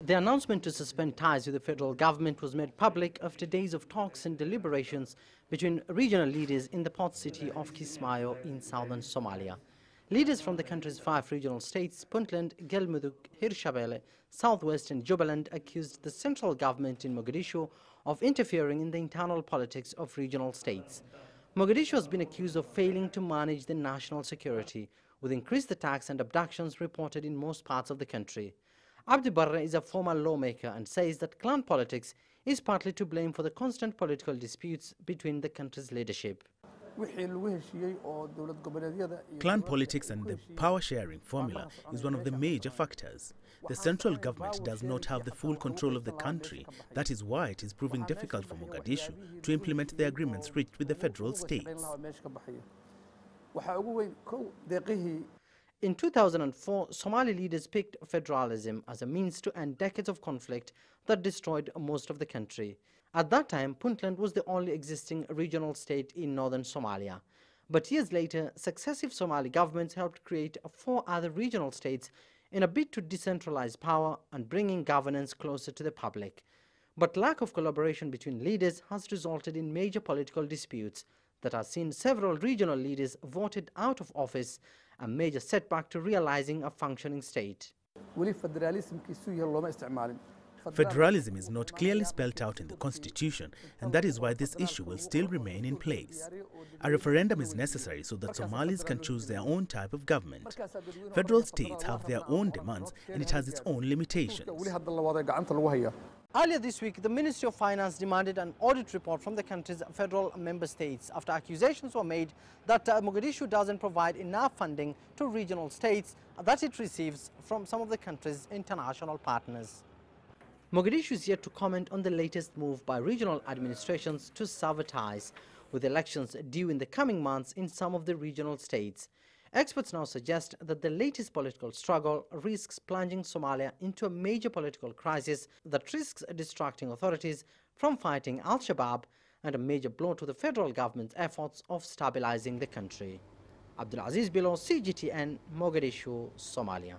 The announcement to suspend ties with the federal government was made public after days of talks and deliberations between regional leaders in the port city of Kismayo in southern Somalia. Leaders from the country's 5 regional states, Puntland, Galmudug, Hirshabelle, Southwest and Jubaland, accused the central government in Mogadishu of interfering in the internal politics of regional states. Mogadishu has been accused of failing to manage the national security, with increased attacks and abductions reported in most parts of the country. Abdulaziz is a former lawmaker and says that clan politics is partly to blame for the constant political disputes between the country's leadership. Clan politics and the power-sharing formula is one of the major factors. The central government does not have the full control of the country. That is why it is proving difficult for Mogadishu to implement the agreements reached with the federal states. In 2004, Somali leaders picked federalism as a means to end decades of conflict that destroyed most of the country. At that time, Puntland was the only existing regional state in northern Somalia. But years later, successive Somali governments helped create 4 other regional states in a bid to decentralize power and bringing governance closer to the public. But lack of collaboration between leaders has resulted in major political disputes that have seen several regional leaders voted out of office, a major setback to realizing a functioning state. Federalism is not clearly spelled out in the constitution, and that is why this issue will still remain in place. A referendum is necessary so that Somalis can choose their own type of government. Federal states have their own demands and it has its own limitations. Earlier this week, the Ministry of Finance demanded an audit report from the country's federal member states after accusations were made that Mogadishu doesn't provide enough funding to regional states that it receives from some of the country's international partners. Mogadishu is yet to comment on the latest move by regional administrations to sever ties, with elections due in the coming months in some of the regional states. Experts now suggest that the latest political struggle risks plunging Somalia into a major political crisis that risks distracting authorities from fighting Al-Shabaab and a major blow to the federal government's efforts of stabilizing the country. Abdulaziz, Billow, CGTN, Mogadishu, Somalia.